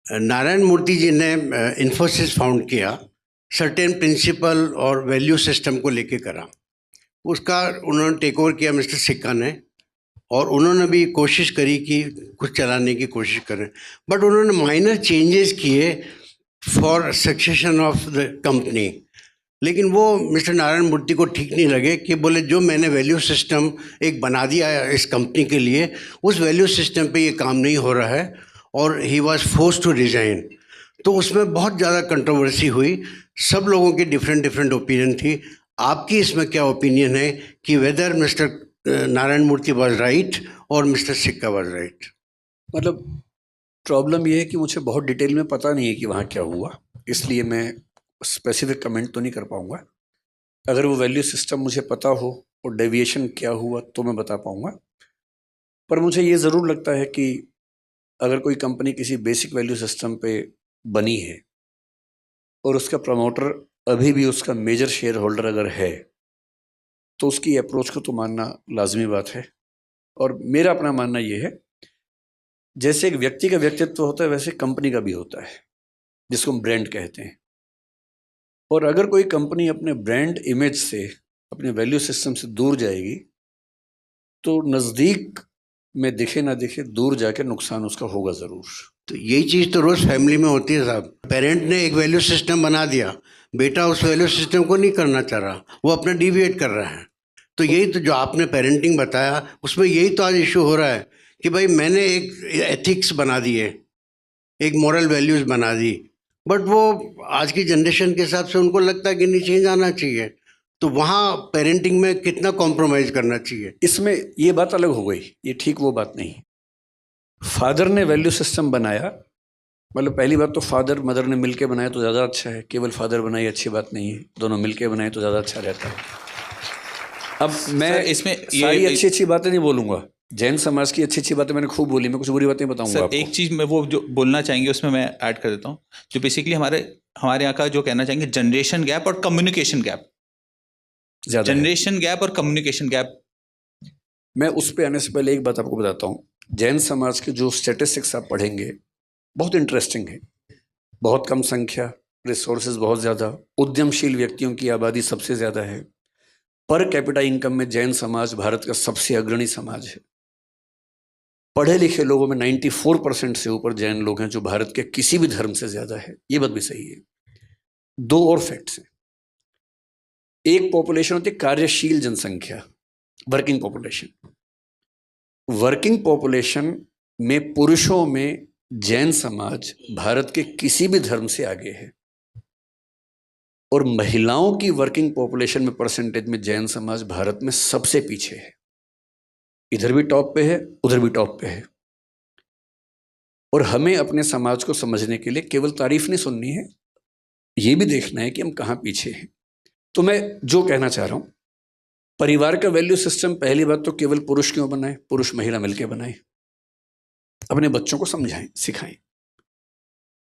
नारायण मूर्ति जी ने इन्फोसिस फाउंड किया, certain principal और वैल्यू सिस्टम को लेके करा। उसका उन्होंने टेक ओवर किया मिस्टर सिक्का ने, और उन्होंने भी कोशिश करी कि कुछ चलाने की कोशिश करें, बट उन्होंने माइनर चेंजेस किए for succession of the company. लेकिन वो मिस्टर नारायण मूर्ति को ठीक नहीं लगे कि बोले जो मैंने वैल्यू सिस्टम एक बना दिया है इस कंपनी के लिए, उस वैल्यू सिस्टम पे ये काम नहीं हो रहा है, और he was force to resign. तो उसमें बहुत ज़्यादा कंट्रोवर्सी हुई, सब लोगों की डिफरेंट डिफरेंट ओपिनियन थी। आपकी इसमें क्या ओपिनियन है कि whether mister Narayana Murthy was right और मिस्टर सिक्का वॉज राइट? मतलब प्रॉब्लम ये है कि मुझे बहुत डिटेल में पता नहीं है कि वहाँ क्या हुआ, इसलिए मैं स्पेसिफिक कमेंट तो नहीं कर पाऊँगा। अगर वो वैल्यू सिस्टम मुझे पता हो और डेविएशन क्या हुआ तो मैं बता पाऊँगा। पर मुझे ये ज़रूर लगता है कि अगर कोई कंपनी किसी बेसिक वैल्यू सिस्टम पे बनी है और उसका प्रमोटर अभी भी उसका मेजर शेयर होल्डर अगर है, तो उसकी अप्रोच को तो मानना लाजमी बात है। और मेरा अपना मानना ये है, जैसे एक व्यक्ति का व्यक्तित्व होता है वैसे कंपनी का भी होता है, जिसको हम ब्रांड कहते हैं। और अगर कोई कंपनी अपने ब्रांड इमेज से, अपने वैल्यू सिस्टम से दूर जाएगी, तो नज़दीक में दिखे ना दिखे दूर जाके नुकसान उसका होगा ज़रूर। तो यही चीज़ तो रोज़ फैमिली में होती है साहब। पेरेंट ने एक वैल्यू सिस्टम बना दिया, बेटा उस वैल्यू सिस्टम को नहीं करना चाह रहा, वो अपना डिविएट कर रहा है। तो यही तो जो आपने पेरेंटिंग बताया, उसमें यही तो आज इशू हो रहा है कि भाई मैंने एक एथिक्स बना दिए, एक मॉरल वैल्यूज़ बना दी, बट वो आज की जनरेशन के हिसाब से उनको लगता है कि नहीं, चेंज आना चाहिए। तो वहाँ पेरेंटिंग में कितना कॉम्प्रोमाइज़ करना चाहिए? इसमें ये बात अलग हो गई, ये ठीक वो बात नहीं। फादर ने वैल्यू सिस्टम बनाया, मतलब पहली बात तो फादर मदर ने मिलके बनाया तो ज़्यादा अच्छा है, केवल फादर बनाई अच्छी बात नहीं है, दोनों मिलके बनाए तो ज़्यादा अच्छा रहता है। अब मैं इसमें सारी अच्छी अच्छी बातें नहीं बोलूँगा, जैन समाज की अच्छी अच्छी बातें मैंने खूब बोली, मैं कुछ बुरी बातें बताऊंगा आपको। एक चीज़ मैं वो जो बोलना चाहेंगे उसमें मैं ऐड कर देता हूँ, जो बेसिकली हमारे यहाँ का जो कहना चाहेंगे जनरेशन गैप और कम्युनिकेशन गैप, जनरेशन गैप और कम्युनिकेशन गैप। मैं उस पर आने से पहले एक बात आपको बताता हूँ। जैन समाज के जो स्टेटिस्टिक्स आप पढ़ेंगे बहुत इंटरेस्टिंग है। बहुत कम संख्या, रिसोर्सेज बहुत ज़्यादा, उद्यमशील व्यक्तियों की आबादी सबसे ज़्यादा है, पर कैपिटा इनकम में जैन समाज भारत का सबसे अग्रणी समाज है। पढ़े लिखे लोगों में 94% से ऊपर जैन लोग हैं, जो भारत के किसी भी धर्म से ज़्यादा है। ये बात भी सही है। दो और फैक्ट्स हैं। एक पॉपुलेशन होती है कार्यशील जनसंख्या, वर्किंग पॉपुलेशन। वर्किंग पॉपुलेशन में पुरुषों में जैन समाज भारत के किसी भी धर्म से आगे है, और महिलाओं की वर्किंग पॉपुलेशन में परसेंटेज में जैन समाज भारत में सबसे पीछे है। इधर भी टॉप पे है, उधर भी टॉप पे है। और हमें अपने समाज को समझने के लिए केवल तारीफ नहीं सुननी है, ये भी देखना है कि हम कहाँ पीछे हैं। तो मैं जो कहना चाह रहा हूँ, परिवार का वैल्यू सिस्टम पहली बात तो केवल पुरुष क्यों बनाए, पुरुष महिला मिलकर बनाए, अपने बच्चों को समझाएं, सिखाएं।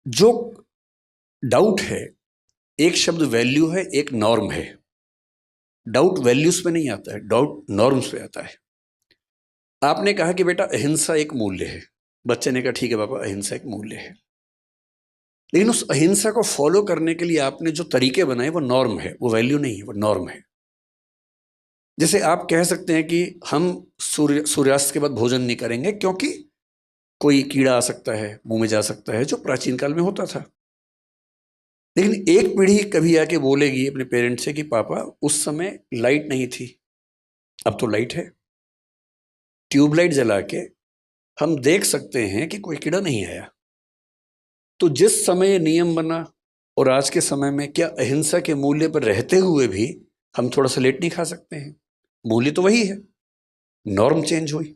जो डाउट है, एक शब्द वैल्यू है, एक नॉर्म है। डाउट वैल्यूज पे नहीं आता है, डाउट नॉर्म्स पे आता है। आपने कहा कि बेटा अहिंसा एक मूल्य है, बच्चे ने कहा ठीक है पापा अहिंसा एक मूल्य है, लेकिन उस अहिंसा को फॉलो करने के लिए आपने जो तरीके बनाए वो नॉर्म है, वो वैल्यू नहीं है, वो नॉर्म है। जैसे आप कह सकते हैं कि हम सूर्यास्त के बाद भोजन नहीं करेंगे क्योंकि कोई कीड़ा आ सकता है, मुंह में जा सकता है, जो प्राचीन काल में होता था। लेकिन एक पीढ़ी कभी आके बोलेगी अपने पेरेंट्स से कि पापा उस समय लाइट नहीं थी, अब तो लाइट है, ट्यूबलाइट जला के हम देख सकते हैं कि कोई कीड़ा नहीं आया। तो जिस समय ये नियम बना और आज के समय में, क्या अहिंसा के मूल्य पर रहते हुए भी हम थोड़ा सा लेट नहीं खा सकते हैं? मूल्य तो वही है, नॉर्म चेंज हुई।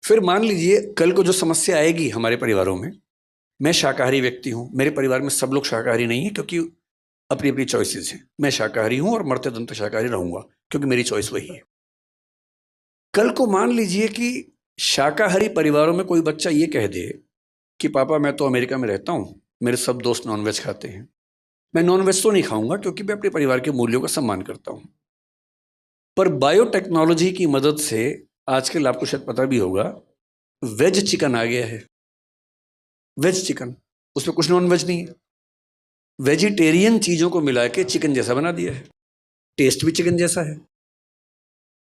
फिर मान लीजिए कल को जो समस्या आएगी हमारे परिवारों में, मैं शाकाहारी व्यक्ति हूं, मेरे परिवार में सब लोग शाकाहारी नहीं है क्योंकि अपनी अपनी चॉइसेस हैं। मैं शाकाहारी हूं और मरते दम तक शाकाहारी रहूंगा क्योंकि मेरी चॉइस वही है। कल को मान लीजिए कि शाकाहारी परिवारों में कोई बच्चा ये कह दे कि पापा मैं तो अमेरिका में रहता हूं, मेरे सब दोस्त नॉनवेज खाते हैं, मैं नॉनवेज तो नहीं खाऊंगा क्योंकि मैं अपने परिवार के मूल्यों का सम्मान करता हूं। पर बायोटेक्नोलॉजी की मदद से आजकल आपको शायद पता भी होगा, वेज चिकन आ गया है। वेज चिकन, उसमें कुछ नॉन वेज नहीं है, वेजिटेरियन चीज़ों को मिला के चिकन जैसा बना दिया है, टेस्ट भी चिकन जैसा है।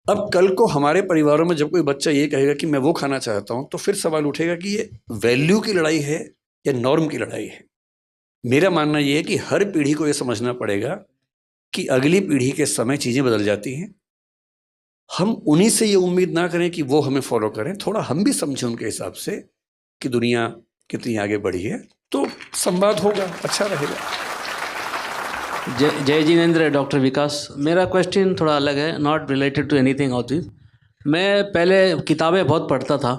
अब कल को हमारे परिवारों में जब कोई बच्चा ये कहेगा कि मैं वो खाना चाहता हूँ, तो फिर सवाल उठेगा कि ये वैल्यू की लड़ाई है या नॉर्म की लड़ाई है। मेरा मानना ये है कि हर पीढ़ी को ये समझना पड़ेगा कि अगली पीढ़ी के समय चीज़ें बदल जाती हैं। हम उन्हीं से ये उम्मीद ना करें कि वो हमें फॉलो करें, थोड़ा हम भी समझें उनके हिसाब से कि दुनिया कितनी आगे बढ़ी है, तो संवाद होगा, अच्छा रहेगा। जय जिनेंद्र, डॉक्टर विकास। मेरा क्वेश्चन थोड़ा अलग है, not related to anything of this. मैं पहले किताबें बहुत पढ़ता था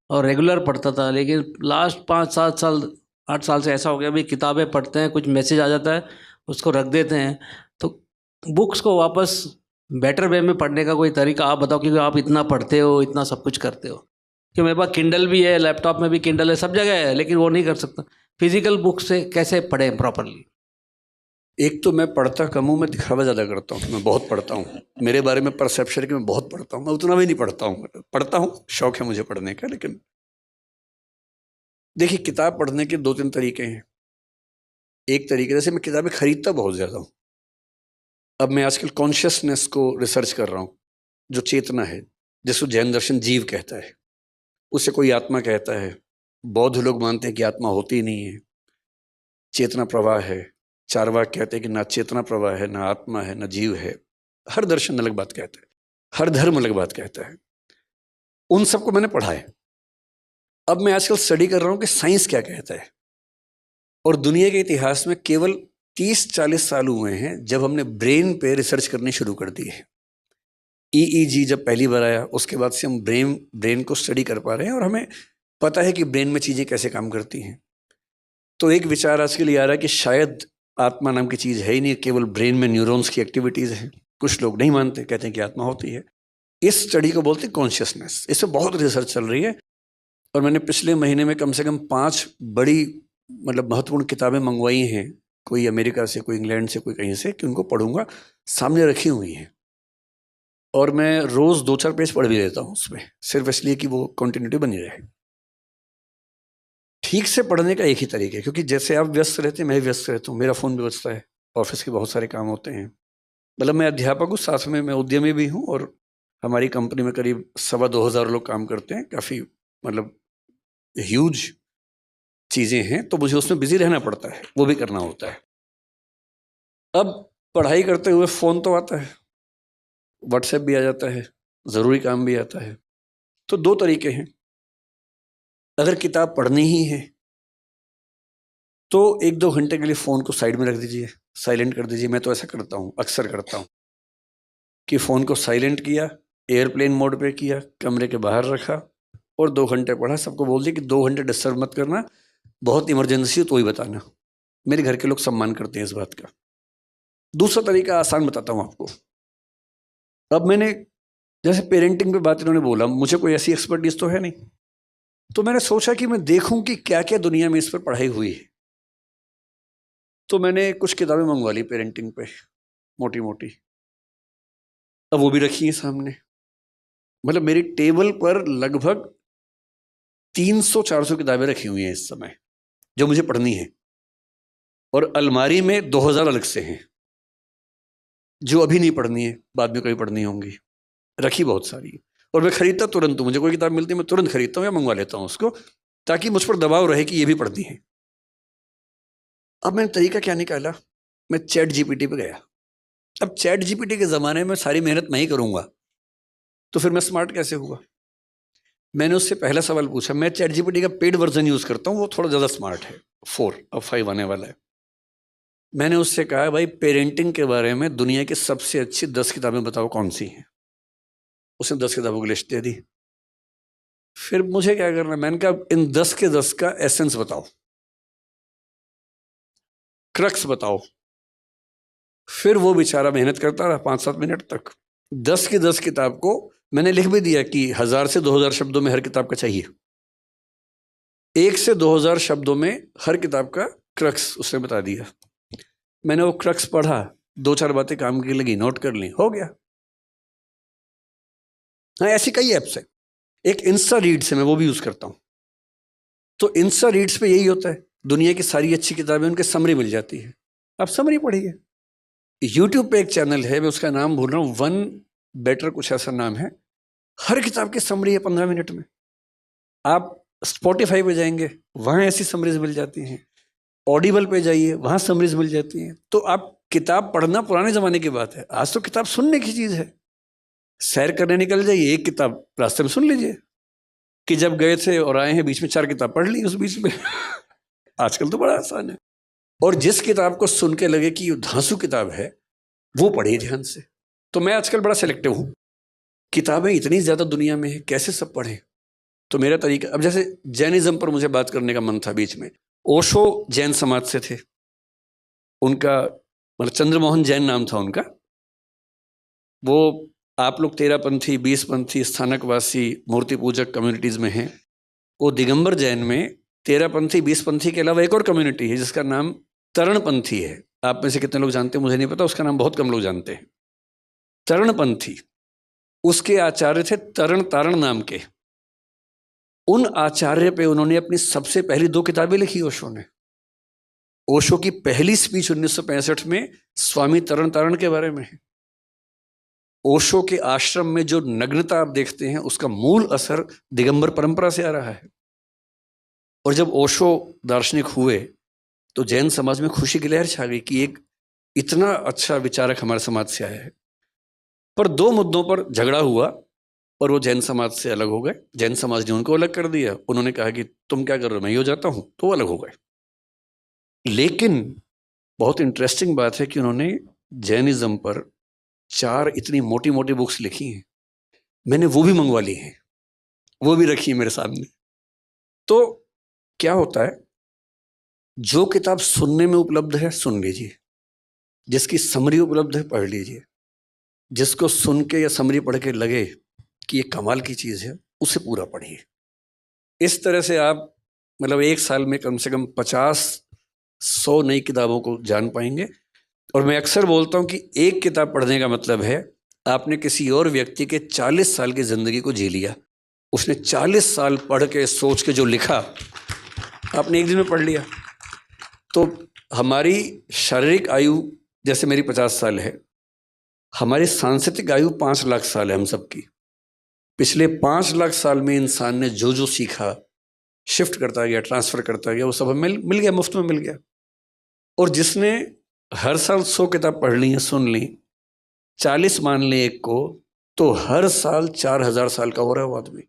और रेगुलर पढ़ता था, लेकिन लास्ट 5-7 साल 8 साल से ऐसा हो गया, भाई किताबें पढ़ते हैं, कुछ मैसेज आ जाता है, उसको रख देते हैं। तो बुक्स को वापस बेटर वे में पढ़ने का कोई तरीका आप बताओ, क्योंकि आप इतना पढ़ते हो, इतना सब कुछ करते हो। कि मेरे पास किंडल भी है, लैपटॉप में भी किंडल है, सब जगह है, लेकिन वो नहीं कर सकता। फिजिकल बुक से कैसे पढ़ें प्रॉपरली? एक तो मैं पढ़ता कम हूँ, मैं दिखावा ज़्यादा करता हूँ, मैं बहुत पढ़ता हूँ। मेरे बारे में परसेप्शन है कि मैं बहुत पढ़ता हूँ, मैं उतना भी नहीं पढ़ता हूँ, शौक है मुझे पढ़ने का। लेकिन देखिए, किताब पढ़ने के 2-3 तरीके हैं। एक तरीके, जैसे मैं किताबें खरीदता बहुत ज़्यादा हूँ। अब मैं आजकल कॉन्शियसनेस को रिसर्च कर रहा हूँ, जो चेतना है, जिसको जैन दर्शन जीव कहता है, उसे कोई आत्मा कहता है। बौद्ध लोग मानते हैं कि आत्मा होती नहीं है, चेतना प्रवाह है। चारवाक कहते हैं कि ना चेतना प्रवाह है, ना आत्मा है, ना जीव है। हर दर्शन अलग बात कहता है, हर धर्म अलग बात कहता है। उन सबको मैंने पढ़ा है। अब मैं आजकल स्टडी कर रहा हूँ कि साइंस क्या कहता है। और दुनिया के इतिहास में केवल 30-40 साल हुए हैं जब हमने ब्रेन पे रिसर्च करनी शुरू कर दी है। EEG जब पहली बार आया, उसके बाद से हम ब्रेन को स्टडी कर पा रहे हैं और हमें पता है कि ब्रेन में चीज़ें कैसे काम करती हैं। तो एक विचार आज के लिए आ रहा है कि शायद आत्मा नाम की चीज़ है ही नहीं, केवल ब्रेन में न्यूरॉन्स की एक्टिविटीज़ हैं। कुछ लोग नहीं मानते, कहते हैं कि आत्मा होती है। इस स्टडी को बोलते हैं कॉन्शियसनेस। इस पर बहुत रिसर्च चल रही है और मैंने पिछले महीने में कम से कम 5 बड़ी महत्वपूर्ण किताबें मंगवाई हैं, कोई अमेरिका से, कोई इंग्लैंड से, कोई कहीं से, कि उनको पढ़ूंगा। सामने रखी हुई हैं और मैं रोज़ 2-4 पेज पढ़ भी लेता हूँ उसमें, सिर्फ इसलिए कि वो कंटिन्यूटी बनी रहे। ठीक से पढ़ने का एक ही तरीका है, क्योंकि जैसे आप व्यस्त रहते हैं, मैं भी व्यस्त रहता हूँ, मेरा फ़ोन भी बजता है, ऑफिस के बहुत सारे काम होते हैं। मैं अध्यापक हूँ, साथ में मैं उद्यमी भी हूँ और हमारी कंपनी में करीब 2,200 लोग काम करते हैं। काफ़ी ह्यूज चीज़ें हैं, तो मुझे उसमें बिजी रहना पड़ता है, वो भी करना होता है। अब पढ़ाई करते हुए फ़ोन तो आता है, व्हाट्सएप भी आ जाता है, ज़रूरी काम भी आता है। तो 2 तरीके हैं। अगर किताब पढ़नी ही है तो 1-2 घंटे के लिए फ़ोन को साइड में रख दीजिए, साइलेंट कर दीजिए। मैं तो ऐसा करता हूँ, अक्सर करता हूँ कि फ़ोन को साइलेंट किया, एयरप्लेन मोड पे किया, कमरे के बाहर रखा और 2 घंटे पढ़ा। सबको बोल दिया कि 2 घंटे डिस्टर्ब मत करना, बहुत इमरजेंसी हो तो ही बताना। मेरे घर के लोग सम्मान करते हैं इस बात का। दूसरा तरीका आसान बताता हूँ आपको। अब मैंने, जैसे पेरेंटिंग पे बात इन्होंने बोला, मुझे कोई ऐसी एक्सपर्टीज तो है नहीं, तो मैंने सोचा कि मैं देखूं कि क्या क्या दुनिया में इस पर पढ़ाई हुई है। तो मैंने कुछ किताबें मंगवा ली पेरेंटिंग पे, मोटी मोटी। अब वो भी रखी है सामने। मेरी टेबल पर लगभग 300-400 किताबें रखी हुई हैं इस समय, जो मुझे पढ़नी है। और अलमारी में 2000 अलग से हैं, जो अभी नहीं पढ़नी है, बाद में कभी पढ़नी होंगी, रखी बहुत सारी। और मैं खरीदता तुरंत हूँ, मुझे कोई किताब मिलती है मैं तुरंत खरीदता हूँ या मंगवा लेता हूँ उसको, ताकि मुझ पर दबाव रहे कि ये भी पढ़नी है। अब मैंने तरीका क्या निकाला, मैं चैट जीपीटी पे गया। अब चैट जीपीटी के ज़माने में सारी मेहनत मैं ही करूँगा, तो फिर मैं स्मार्ट कैसे हुआ? मैंने उससे पहला सवाल पूछा। मैं चैट जीपीटी का पेड वर्जन यूज़ करता हूँ, वो थोड़ा ज़्यादा स्मार्ट है, 4, अब 5 आने वाला है। मैंने उससे कहा, भाई पेरेंटिंग के बारे में दुनिया की सबसे अच्छी 10 किताबें बताओ कौन सी हैं। उसने 10 किताबों की लिस्ट दे दी। फिर मुझे क्या करना, मैंने कहा इन 10 के 10 का एसेंस बताओ, क्रक्स बताओ। फिर वो बेचारा मेहनत करता रहा 5-7 मिनट तक। 10 की 10 किताब को मैंने लिख भी दिया कि 1000 से 2000 शब्दों में हर किताब का चाहिए। 1 से 2000 शब्दों में हर किताब का क्रक्स उसने बता दिया। मैंने वो क्रक्स पढ़ा, 2-4 बातें काम की लगी, नोट कर ली, हो गया। हाँ, ऐसी कई ऐप्स है। एक इंस्टा रीड से मैं वो भी यूज़ करता हूँ। तो इंस्टा रीड्स पे यही होता है, दुनिया की सारी अच्छी किताबें उनके समरी मिल जाती है, आप समरी पढ़िए। यूट्यूब पे एक चैनल है, मैं उसका नाम भूल रहा हूँ, वन बेटर कुछ ऐसा नाम है, हर किताब की समरी है 15 मिनट में। आप स्पॉटिफाई पे जाएंगे, वहाँ ऐसी समरीज मिल जाती हैं, ऑडिबल पे जाइए, वहाँ समरीज मिल जाती हैं। तो आप किताब पढ़ना पुराने ज़माने की बात है, आज तो किताब सुनने की चीज़ है। सैर करने निकल जाइए, एक किताब रास्ते में सुन लीजिए कि जब गए थे और आए हैं, बीच में 4 किताब पढ़ ली उस बीच में। आजकल तो बड़ा आसान है। और जिस किताब को सुन के लगे कि ये धांसू किताब है, वो पढ़िए ध्यान से। तो मैं आजकल बड़ा सेलेक्टिव हूँ, किताबें इतनी ज़्यादा दुनिया में है, कैसे सब पढ़ें। तो मेरा तरीका, अब जैसे जैनिज़्म पर मुझे बात करने का मन था बीच में, ओशो जैन समाज से थे, उनका मतलब चंद्रमोहन जैन नाम था उनका। वो आप लोग 13पंथी 20पंथी स्थानकवासी मूर्ति पूजक कम्युनिटीज़ में हैं, वो दिगंबर जैन में 13पंथी 20पंथी के अलावा एक और कम्युनिटी है जिसका नाम तरणपंथी है। आप में से कितने लोग जानते हैं मुझे नहीं पता, उसका नाम बहुत कम लोग जानते हैं। तरणपंथी, उसके आचार्य थे तरण तारण नाम के। उन आचार्य पे उन्होंने अपनी सबसे पहली 2 किताबें लिखी ओशो ने। ओशो की पहली स्पीच 1965 में स्वामी तरण तारण के बारे में है। ओशो के आश्रम में जो नग्नता आप देखते हैं, उसका मूल असर दिगंबर परंपरा से आ रहा है। और जब ओशो दार्शनिक हुए तो जैन समाज में खुशी की लहर छा गई कि एक इतना अच्छा विचारक हमारे समाज से आया है। पर 2 मुद्दों पर झगड़ा हुआ और वो जैन समाज से अलग हो गए। जैन समाज ने उनको अलग कर दिया, उन्होंने कहा कि तुम क्या कर रहे हो, मैं ही हो जाता हूँ, तो वो अलग हो गए। लेकिन बहुत इंटरेस्टिंग बात है कि उन्होंने जैनिज्म पर 4 इतनी मोटी मोटी बुक्स लिखी हैं, मैंने वो भी मंगवा ली हैं, वो भी रखी है मेरे सामने। तो क्या होता है, जो किताब सुनने में उपलब्ध है सुन लीजिए, जिसकी समरी उपलब्ध है पढ़ लीजिए, जिसको सुन के या समरी पढ़ के लगे कि ये कमाल की चीज़ है, उसे पूरा पढ़िए। इस तरह से आप मतलब एक साल में कम से कम 50-100 नई किताबों को जान पाएंगे। और मैं अक्सर बोलता हूँ कि एक किताब पढ़ने का मतलब है आपने किसी और व्यक्ति के 40 साल की ज़िंदगी को जी लिया। उसने 40 साल पढ़ के सोच के जो लिखा, आपने एक दिन में पढ़ लिया। तो हमारी शारीरिक आयु जैसे मेरी 50 साल है, हमारी सांस्कृतिक आयु 5 लाख साल है हम सबकी। पिछले 5 लाख साल में इंसान ने जो जो सीखा, शिफ्ट करता गया, ट्रांसफ़र करता गया, वो सब हमें मिल गया, मुफ्त में मिल गया। और जिसने हर साल 100 किताब पढ़ ली हैं, सुन ली, 40 मान लें एक को, तो हर साल 4000 साल का हो रहा है वो आदमी।